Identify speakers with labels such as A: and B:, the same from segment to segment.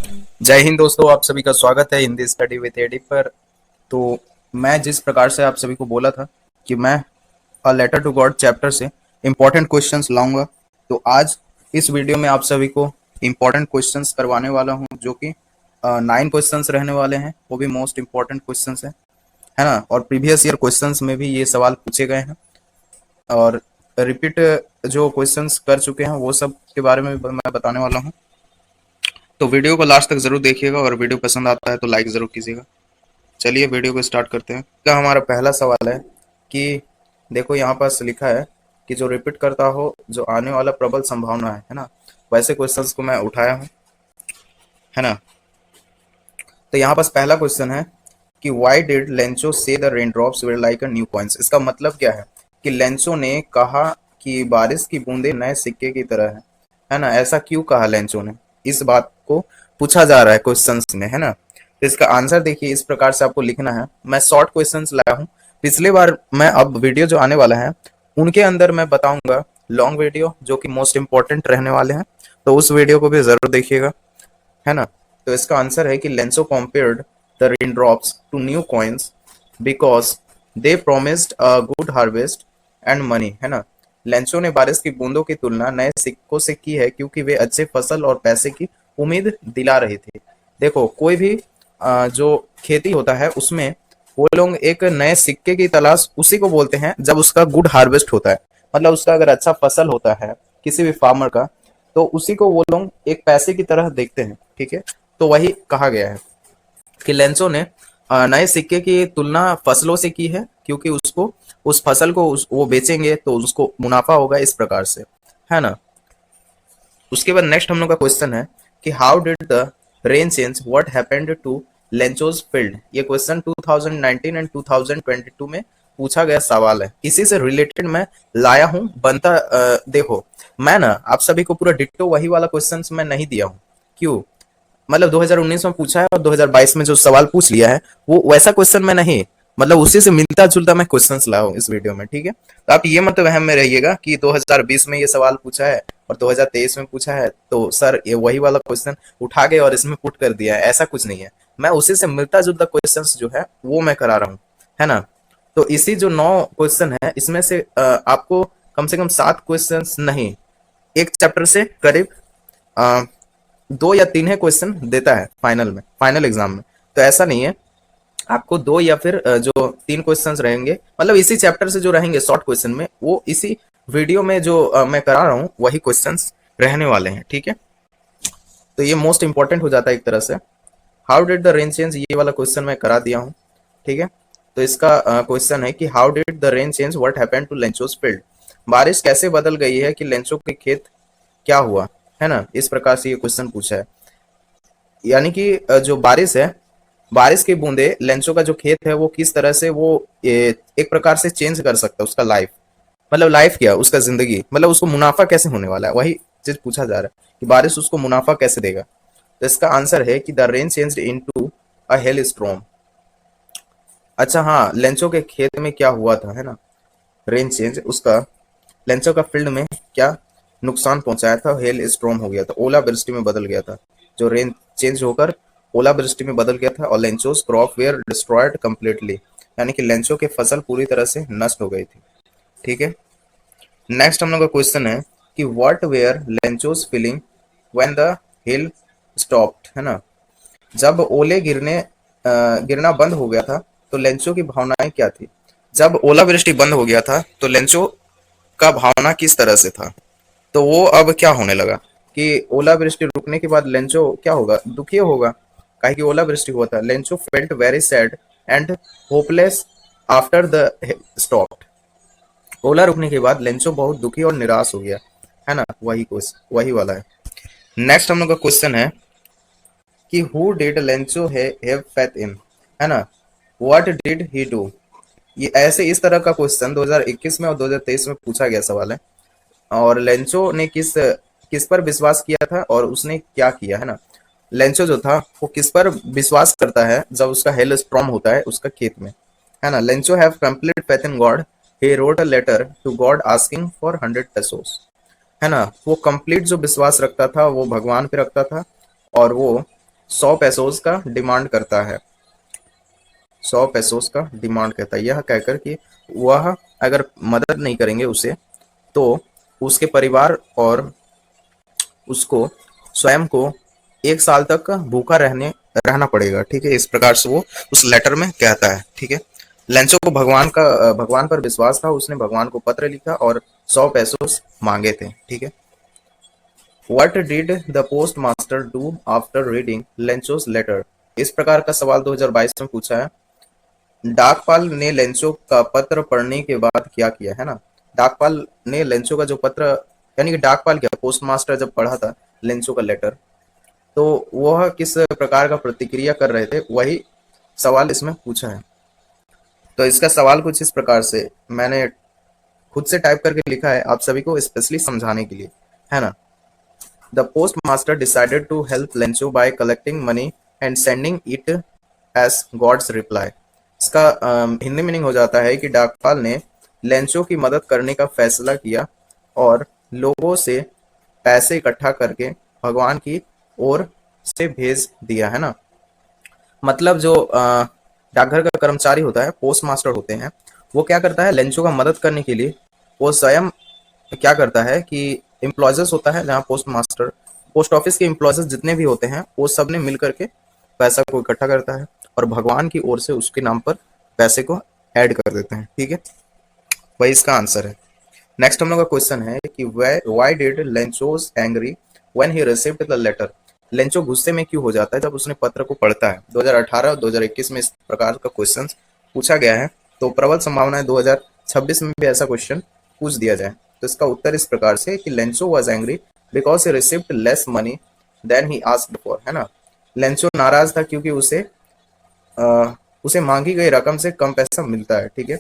A: जय हिंद दोस्तों, आप सभी का स्वागत है हिंदी स्टडी विद एडी पर। तो मैं जिस प्रकार से आप सभी को बोला था कि मैं a letter to God chapter से इम्पोर्टेंट क्वेश्चंस लाऊंगा, तो आज इस वीडियो में आप सभी को इम्पोर्टेंट क्वेश्चंस करवाने वाला हूं, जो कि 9 क्वेश्चंस रहने वाले हैं, वो भी मोस्ट इम्पोर्टेंट क्वेश्चंस है ना। और प्रीवियस ईयर क्वेश्चंस में भी ये सवाल पूछे गए हैं और रिपीट जो क्वेश्चंस कर चुके हैं वो सब के बारे में मैं बताने वाला हूँ। तो वीडियो को लास्ट तक जरूर देखिएगा और वीडियो पसंद आता है तो लाइक जरूर कीजिएगा। चलिए वीडियो को स्टार्ट करते हैं। क्या हमारा पहला सवाल है कि देखो यहाँ पास लिखा है कि जो रिपीट करता हो जो आने वाला प्रबल संभावना है ना, वैसे क्वेश्चंस को मैं उठाया हूँ, है ना। तो यहाँ पास पहला क्वेश्चन है कि व्हाई डिड लेंचो से the rain drops were like a new coins. इसका मतलब क्या है कि लेंचो ने कहा कि बारिश की बूंदें नए सिक्के की तरह है ना। ऐसा क्यों कहा लेंचो ने, इस बात को पूछा जा रहा है क्वेश्चंस में, है ना। तो इसका आंसर देखिए, इस प्रकार से आपको लिखना है। मैं शॉर्ट क्वेश्चंस लाया हूँ पिछली बार। मैं अब वीडियो जो आने वाला है उनके अंदर मैं बताऊंगा लॉन्ग वीडियो जो कि मोस्ट इंपॉर्टेंट रहने वाले हैं, तो उस वीडियो को भी जरूर देखिएगा, है ना। तो इसका आंसर है कि Lencho compared the rain drops to new coins because they promised a good harvest and money, है ना। लेंसो ने बारिश की बूंदों की तुलना नए सिक्कों से की है क्योंकि वे अच्छे फसल और पैसे की उम्मीद दिला रहे थे। देखो, कोई भी जो खेती होता है उसमें वो लोग एक नए सिक्के की तलाश उसी को बोलते हैं जब उसका गुड हार्वेस्ट होता है, मतलब उसका अगर अच्छा फसल होता है किसी भी फार्मर का, तो उसी को वो लोग एक पैसे की तरह देखते हैं, ठीक है। तो वही कहा गया है कि लेंसो ने नए सिक्के की तुलना फसलों से की है क्योंकि उसको उस फसल को वो बेचेंगे तो उसको मुनाफा होगा, इस प्रकार से, है ना। उसके बाद नेक्स्ट हम लोग का क्वेश्चन है कि how did the rain change what happened to Lencho's field. ये क्वेश्चन 2019 एंड 2022 में पूछा गया सवाल है। इसी से रिलेटेड मैं लाया हूं बनता। देखो, मैं ना आप सभी को पूरा डिट्टो वही वाला क्वेश्चन मैं नहीं दिया हूं। क्यों? मतलब 2019 में पूछा है और 2022 में जो सवाल पूछ लिया है वो वैसा क्वेश्चन में नहीं, मतलब उसी से मिलता जुलता मैं क्वेश्चंस लाया हूं इस वीडियो में, ठीक है। तो आप ये मत वहम में रहिएगा कि 2020 में ये सवाल पूछा है और 2023 में पूछा है तो सर ये वही वाला क्वेश्चन उठा के और इसमें पुट कर दिया है, ऐसा कुछ नहीं है। मैं उसी से मिलता जुलता क्वेश्चंस जो है वो मैं करा रहा हूँ, है ना। तो इसी जो 9 क्वेश्चन है इसमें से आपको कम से कम 7 क्वेश्चंस नहीं, एक चैप्टर से करीब 2 या 3 है क्वेश्चन देता है फाइनल में, फाइनल एग्जाम में। तो ऐसा नहीं है, आपको 2 या फिर जो 3 क्वेश्चंस रहेंगे, मतलब इसी चैप्टर से जो रहेंगे शॉर्ट क्वेश्चन में, वो इसी वीडियो में जो मैं करा रहा हूँ वही क्वेश्चंस रहने वाले हैं, ठीक है। तो ये मोस्ट इंपॉर्टेंट हो जाता है एक तरह से। How did the rain change, ये वाला क्वेश्चन मैं करा दिया हूँ, ठीक है। तो इसका क्वेश्चन है कि how did the rain change what happened to Lencho's field. बारिश कैसे बदल गई है कि लेंचो के खेत क्या हुआ, है ना। इस प्रकार से ये क्वेश्चन पूछा है। यानी कि जो बारिश है, बारिश की बूंदे लेंसो का जो खेत है वो किस तरह से वो एक प्रकार से चेंज कर सकता है उसका लाइफ, मतलब लाइफ क्या उसका जिंदगी, मतलब उसको मुनाफा कैसे होने वाला है, वही चीज पूछा जा रहा है कि बारिश उसको मुनाफा कैसे देगा। तो इसका आंसर है कि the rain changed into a hello storm. अच्छा हाँ, लेंसो के खेत में क्या हुआ था, है ना। रेन चेंज उसका लेंसो का फील्ड में क्या नुकसान पहुंचाया था, हेल स्टॉर्म हो गया था, ओला वृष्टि में बदल गया था। जो रेन चेंज होकर ओला वृष्टि में बदल गया था और लेंचोस क्रॉप वेयर डिस्ट्रॉयड कंप्लीटली, यानी कि लेंचो की फसल पूरी तरह से नष्ट हो गई थी, ठीक है। नेक्स्ट हम लोग का क्वेश्चन है कि what were Lencho's feeling when the hail stopped, है ना। जब ओले गिरना बंद हो गया था तो लेंचो की भावनाएं क्या थी। जब ओलावृष्टि बंद हो गया था तो लेंचो का भावना किस तरह से था। तो वो अब क्या होने लगा कि ओलावृष्टि रुकने के बाद लेंचो क्या होगा, दुखी होगा, काहे कि ओलावृष्टि हुआ था। Lencho felt very sad and hopeless after the stopped. ओला रुकने के बाद लेंचो बहुत दुखी और निराश हो गया, है ना। वही वाला है। नेक्स्ट हम लोग का क्वेश्चन है कि who did Lencho have faith in, है ना। What did he do. ये ऐसे इस तरह का क्वेश्चन 2021 में और 2023 में पूछा गया सवाल है। और लेंचो ने किस किस पर विश्वास किया था और उसने क्या किया, है ना। लेंचो जो था वो किस पर विश्वास करता है जब उसका हेल स्ट्रॉम होता है उसका खेत में, है ना। Lencho have complete faith in God, he wrote a letter to God asking for 100 pesos, है ना। वो कंप्लीट जो विश्वास रखता था वो भगवान पे रखता था और वो 100 पैसोस का डिमांड करता है, 100 पैसोस का डिमांड करता है, यह कहकर कि वह अगर मदद नहीं करेंगे उसे तो उसके परिवार और उसको स्वयं को 1 साल तक भूखा रहना पड़ेगा। ठीक है, इस प्रकार से वो उस लेटर में कहता है। ठीक है, लेंचो को भगवान पर विश्वास था, उसने भगवान को पत्र लिखा और 100 पैसोस मांगे थे। ठीक है, What did the postmaster do after reading Lencho's letter? इस प्रकार का सवाल 2022 में पूछा है। डाकपाल ने लेंचो का पत्र पढ़ने के बाद क्या किया, है ना। डाकपाल ने लेंचो का जो पत्र, यानी कि डाकपाल क्या, पोस्टमास्टर जब पढ़ा था लेंचो का लेटर, तो वह किस प्रकार का प्रतिक्रिया कर रहे थे, वही सवाल इसमें पूछा है। तो इसका सवाल कुछ इस प्रकार से मैंने खुद से टाइप करके लिखा है आप सभी को स्पेशली समझाने के लिए, है ना। The postmaster decided to help Lencho by collecting money and sending it as God's reply. इसका हिंदी मीनिंग हो जाता है कि डाकपाल ने लेंचो की मदद करने का फैसला किया और लोगों से पैसे इकट्ठा करके भगवान की ओर से भेज दिया, है ना। मतलब जो डाकघर का कर्मचारी होता है, पोस्ट मास्टर होते हैं, वो क्या करता है, लेंचो का मदद करने के लिए वो स्वयं क्या करता है कि एम्प्लॉयज होता है, जहाँ पोस्ट मास्टर, पोस्ट ऑफिस के एम्प्लॉयज जितने भी होते हैं वो सब ने मिल करके पैसा को इकट्ठा करता है और भगवान की ओर से उसके नाम पर पैसे को ऐड कर देते हैं। ठीक है, वही इसका आंसर है। नेक्स्ट हम लोग का क्वेश्चन है कि why did Lencho's angry when he received the letter? Lencho गुस्से में क्यों हो जाता है जब उसने पत्र को पढ़ता है? 2018 और 2021 में इस प्रकार का क्वेश्चन पूछा गया है, तो प्रबल संभावना है 2026 में भी ऐसा क्वेश्चन पूछ दिया जाए। तो इसका उत्तर इस प्रकार से कि Lencho was angry because he received less money than he asked for, है ना। लेंचो नाराज था क्योंकि उसे मांगी गई रकम से कम पैसा मिलता है। ठीक है,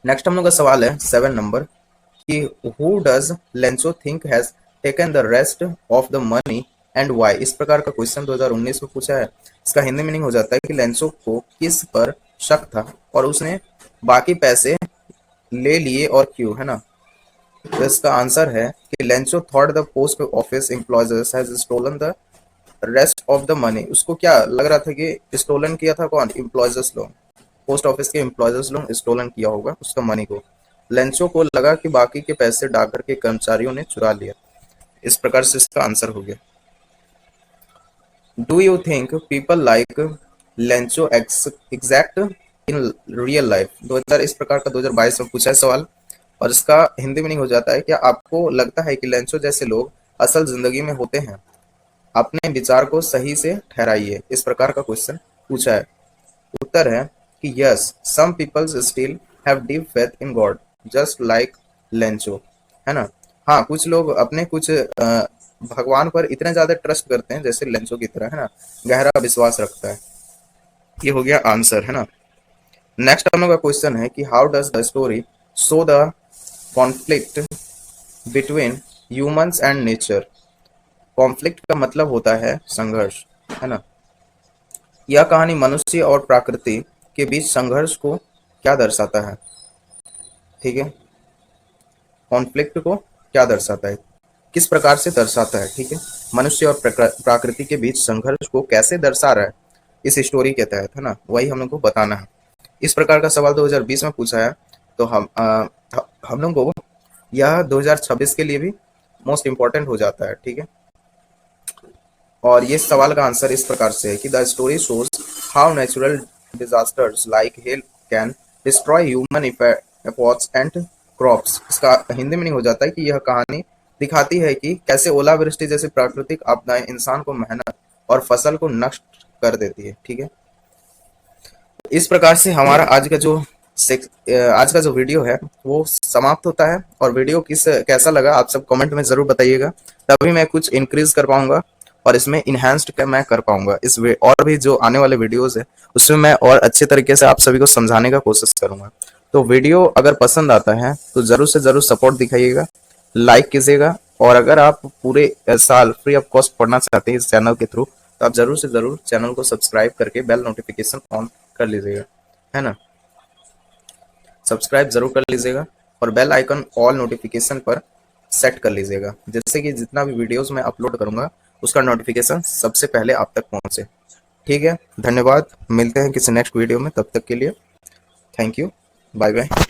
A: नेक्स्ट हम लोग का सवाल है 7 नंबर कि who does Lencho think has taken the rest of the money and why? इस प्रकार का क्वेश्चन 2019 में पूछा है। इसका हिंदी मीनिंग हो जाता है कि लेंचो को किस पर शक था और उसने बाकी पैसे ले लिए और क्यों, है ना। तो इसका आंसर है कि Lencho thought the post office employees has stolen the rest of the money. उसको क्या लग रहा था कि स्टोलन किया था कौन, एम्प्लॉयज लोग, पोस्ट ऑफिस के एम्प्लॉयज लोग स्टोलन किया होगा उसका मनी को। लेंचो को लगा कि बाकी के पैसे डाकघर के कर्मचारियों ने चुरा लिया। इस प्रकार से इसका आंसर हो गया। Do you think people like Lencho exact in real life? 2000 इस प्रकार का 2022 में पूछा है सवाल और इसका हिंदी मीनिंग हो जाता है क्या आपको लगता है कि लेंचो जैसे लोग असल जिंदगी में होते हैं? अपने विचार को सही से ठहराइए। इस प्रकार का क्वेश्चन पूछा है। उत्तर है कि yes, some peoples still have deep faith in God just like Lencho, है ना। हाँ, कुछ लोग अपने कुछ भगवान पर इतने ज्यादा ट्रस्ट करते हैं जैसे लेंचो की तरह, है ना, गहरा विश्वास रखता है। ये हो गया आंसर, है ना। नेक्स्ट हम लोग का क्वेश्चन है कि how does the story show the conflict between humans and nature? Conflict का मतलब होता है संघर्ष, है ना। यह कहानी मनुष्य और प्रकृति के बीच संघर्ष को क्या दर्शाता है? ठीक है, कॉन्फ्लिक्ट को क्या दर्शाता है, किस प्रकार से दर्शाता है? ठीक है, मनुष्य और प्रकृति के बीच संघर्ष को कैसे दर्शा रहा है इस स्टोरी के तहत, है ना, वही हम लोग को बताना है। इस प्रकार का सवाल 2020 में पूछा है, तो हम लोग को यह 2026 के लिए भी मोस्ट इंपॉर्टेंट हो जाता है। ठीक है, और ये सवाल का आंसर इस प्रकार से है कि the story shows how natural disasters like hell can destroy human efforts and crops. इसका हिंदी मीनिंग हो जाता है कि यह कहानी दिखाती है कि कैसे ओलावृष्टि जैसी प्राकृतिक आपदाएं इंसान को मेहनत और फसल को नष्ट कर देती है। ठीक है, इस प्रकार से हमारा आज का जो वीडियो है वो समाप्त होता है। और वीडियो कैसा लगा आप सब कमेंट में जरूर बताइएगा, तभी मैं कुछ इंक्रीज कर पाऊंगा और इसमें इनहेंस्ड मैं कर पाऊंगा। और भी जो आने वाले वीडियोस है उसमें मैं और अच्छे तरीके से आप सभी को समझाने का कोशिश करूंगा। तो वीडियो अगर पसंद आता है तो जरूर से जरूर सपोर्ट दिखाइएगा, लाइक कीजिएगा, और अगर आप पूरे साल फ्री ऑफ कॉस्ट पढ़ना चाहते हैं इस चैनल के थ्रू तो आप जरूर से जरूर चैनल को सब्सक्राइब करके बेल नोटिफिकेशन ऑन कर लीजिएगा, है ना। सब्सक्राइब जरूर कर लीजिएगा और बेल आइकन ऑल नोटिफिकेशन पर सेट कर लीजिएगा, जिससे कि जितना भी वीडियोस मैं अपलोड करूंगा उसका नोटिफिकेशन सबसे पहले आप तक पहुंचे। ठीक है, धन्यवाद, मिलते हैं किसी नेक्स्ट वीडियो में, तब तक के लिए थैंक यू, बाय बाय।